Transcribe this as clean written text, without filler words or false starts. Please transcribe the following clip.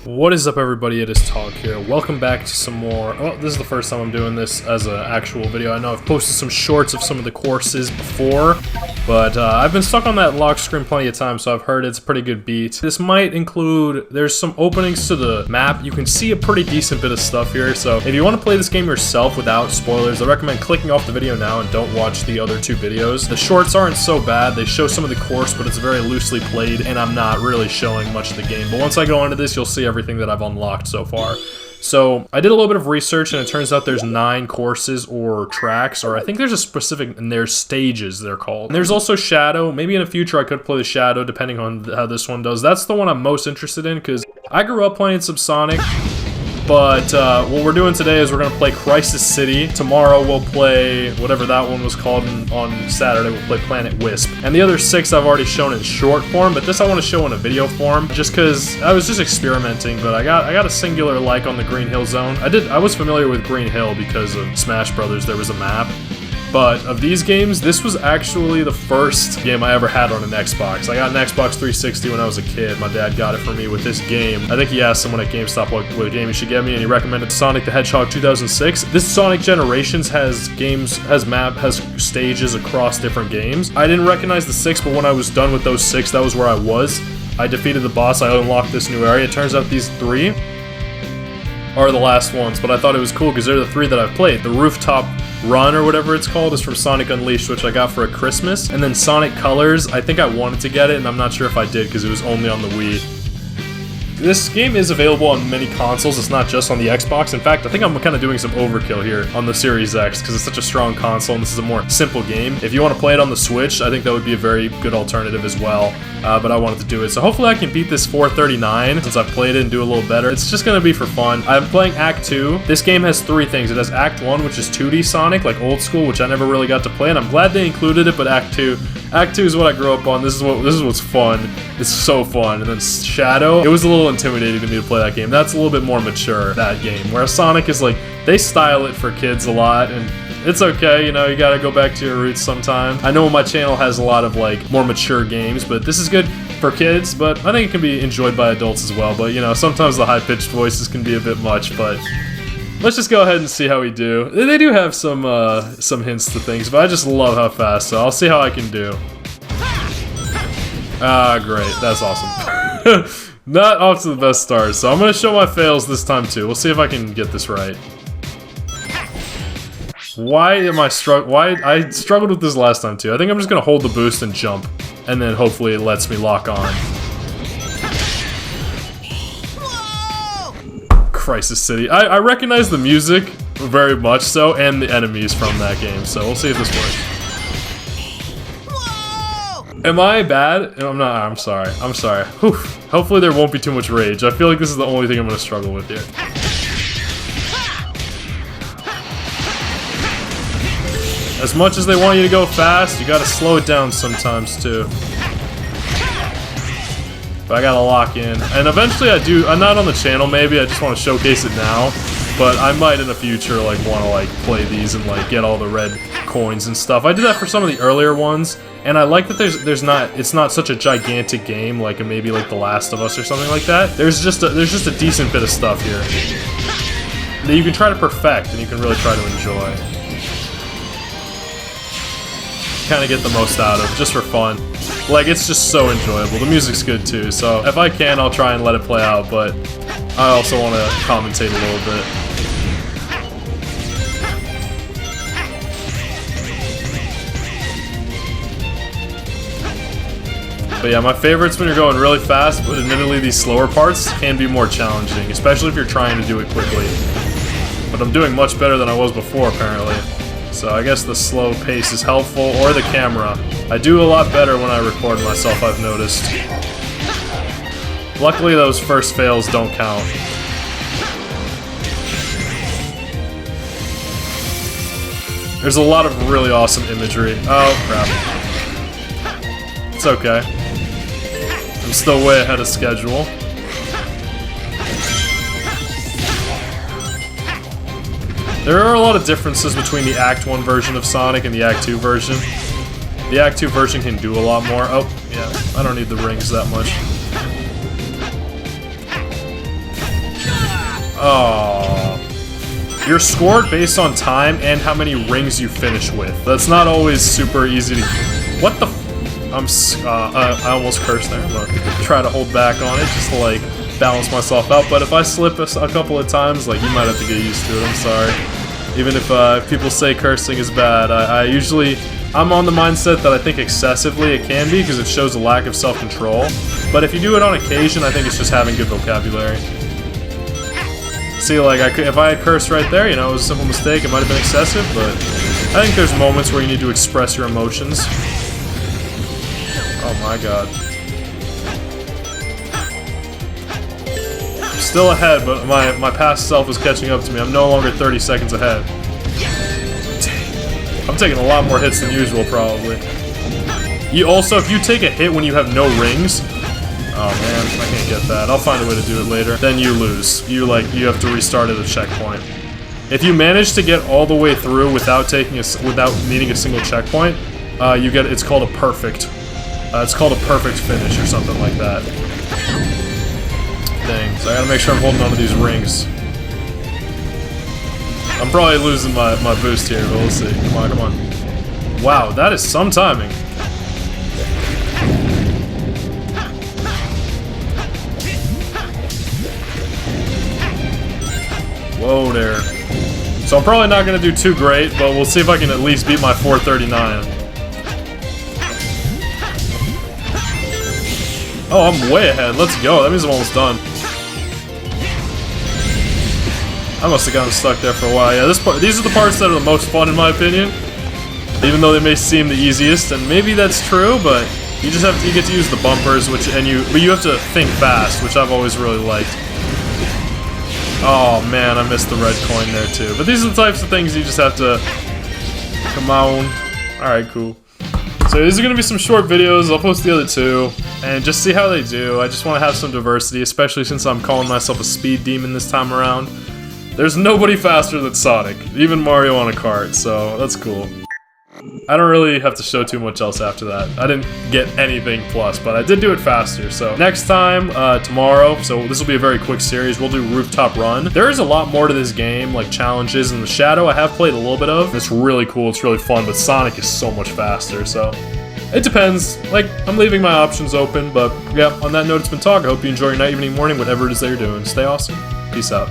What is up, everybody? It is Talk here. Welcome back to some more. Oh, this is the first time I'm doing this as an actual video. I know I've posted some shorts of some of the courses before, but I've been stuck on that lock screen plenty of times, so I've heard it's a pretty good beat. This might include, there's some openings to the map. You can see a pretty decent bit of stuff here, so if you want to play this game yourself without spoilers, I recommend clicking off the video now and don't watch the other two videos. The shorts aren't so bad. They show some of the course, but it's very loosely played, and I'm not really showing much of the game. But once I go into this, you'll see everything that I've unlocked so far. So I did a little bit of research, and it turns out there's 9 courses or tracks, or I think there's a specific, and there's stages they're called. And there's also Shadow. Maybe in the future I could play the Shadow depending on how this one does. That's the one I'm most interested in because I grew up playing some Sonic. But what we're doing today is we're going to play Crisis City. Tomorrow we'll play whatever that one was called, and on Saturday we'll play Planet Wisp. And the other 6 I've already shown in short form, but this I want to show in a video form just because I was just experimenting, but I got a singular like on the Green Hill Zone. I was familiar with Green Hill because of Smash Brothers. There was a map. But of these games, this was actually the first game I ever had on an Xbox. I got an Xbox 360 when I was a kid. My dad got it for me with this game. I think he asked someone at GameStop what game he should get me, and he recommended Sonic the Hedgehog 2006. This Sonic Generations has stages across different games. I didn't recognize the 6, but when I was done with those 6, that was where I was. I defeated the boss, I unlocked this new area. It turns out these 3 are the last ones, but I thought it was cool because they're the 3 that I've played. The Rooftop Run, or whatever it's called, is from Sonic Unleashed, which I got for a Christmas. And then Sonic Colors, I think I wanted to get it, and I'm not sure if I did because it was only on the Wii. This game is available on many consoles, it's not just on the Xbox. In fact, I think I'm kind of doing some overkill here on the Series X because it's such a strong console and this is a more simple game. If you want to play it on the Switch, I think that would be a very good alternative as well, but I wanted to do it. So hopefully I can beat this 439 since I've played it and do a little better. It's just going to be for fun. I'm playing Act 2. This game has 3 things. It has Act 1, which is 2D Sonic, like old school, which I never really got to play, and I'm glad they included it, but Act 2 is what I grew up on. This is what's fun. It's so fun. And then Shadow, it was a little intimidating to me to play that game. That's a little bit more mature, that game. Whereas Sonic is like, they style it for kids a lot, and it's okay, you know, you gotta go back to your roots sometime. I know my channel has a lot of like more mature games, but this is good for kids, but I think it can be enjoyed by adults as well. But you know, sometimes the high-pitched voices can be a bit much, but let's just go ahead and see how we do. They do have some hints to things, but I just love how fast, so I'll see how I can do. Ah, great. That's awesome. Not off to the best start, so I'm gonna show my fails this time too. We'll see if I can get this right. Why I struggled with this last time too. I think I'm just gonna hold the boost and jump, and then hopefully it lets me lock on. Crisis City. I recognize the music very much so, and the enemies from that game, so we'll see if this works. Am I bad? I'm not. I'm sorry. I'm sorry. Whew. Hopefully there won't be too much rage. I feel like this is the only thing I'm going to struggle with here. As much as they want you to go fast, you got to slow it down sometimes too. But I got to lock in. And eventually I do. I'm not on the channel maybe. I just want to showcase it now. But I might in the future like want to like play these and like get all the red coins and stuff. I did that for some of the earlier ones, and I like that it's not such a gigantic game like maybe like The Last of Us or something like that. There's just a decent bit of stuff here that you can try to perfect and you can really try to enjoy. Kind of get the most out of just for fun. Like, it's just so enjoyable. The music's good too, so if I can, I'll try and let it play out, but I also want to commentate a little bit. But yeah, my favorite's when you're going really fast, but admittedly these slower parts can be more challenging, especially if you're trying to do it quickly. But I'm doing much better than I was before, apparently. So I guess the slow pace is helpful, or the camera. I do a lot better when I record myself, I've noticed. Luckily those first fails don't count. There's a lot of really awesome imagery. Oh, crap. It's okay. I'm still way ahead of schedule. There are a lot of differences between the Act 1 version of Sonic and the Act 2 version. The Act 2 version can do a lot more. Oh, yeah, I don't need the rings that much. Oh. You're scored based on time and how many rings you finish with. That's not always super easy to... What the I almost cursed there. I'm gonna try to hold back on it just to, like, balance myself out. But if I slip a couple of times, like, you might have to get used to it. I'm sorry. Even if people say cursing is bad, I'm on the mindset that I think excessively it can be because it shows a lack of self-control. But if you do it on occasion, I think it's just having good vocabulary. See, like, if I had cursed right there, you know, it was a simple mistake, it might have been excessive, but I think there's moments where you need to express your emotions. Oh my god. I'm still ahead, but my past self is catching up to me. I'm no longer 30 seconds ahead. I'm taking a lot more hits than usual, probably. You also, if you take a hit when you have no rings... Oh man, I can't get that. I'll find a way to do it later. Then you lose. You have to restart at a checkpoint. If you manage to get all the way through without needing a single checkpoint, it's called a perfect. It's called a perfect finish or something like that. Dang, so I gotta make sure I'm holding onto these rings. I'm probably losing my boost here, but we'll see. Come on, come on. Wow, that is some timing. Whoa there. So I'm probably not going to do too great, but we'll see if I can at least beat my 439. Oh, I'm way ahead. Let's go. That means I'm almost done. I must have gotten stuck there for a while. Yeah, these are the parts that are the most fun in my opinion. Even though they may seem the easiest, and maybe that's true, but you get to use the bumpers, but you have to think fast, which I've always really liked. Oh man, I missed the red coin there too. But these are the types of things you just have to... Come on. Alright, cool. So these are going to be some short videos. I'll post the other two and just see how they do. I just want to have some diversity, especially since I'm calling myself a speed demon this time around. There's nobody faster than Sonic, even Mario on a cart, so that's cool. I don't really have to show too much else after that. I didn't get anything plus, but I did do it faster. So next time, tomorrow, so this will be a very quick series, we'll do Rooftop Run. There is a lot more to this game, like challenges, and the Shadow I have played a little bit of. It's really cool, it's really fun, but Sonic is so much faster, so... It depends. Like, I'm leaving my options open, but yeah, on that note, it's been Talk. I hope you enjoy your night, evening, morning, whatever it is that you're doing. Stay awesome. Peace out.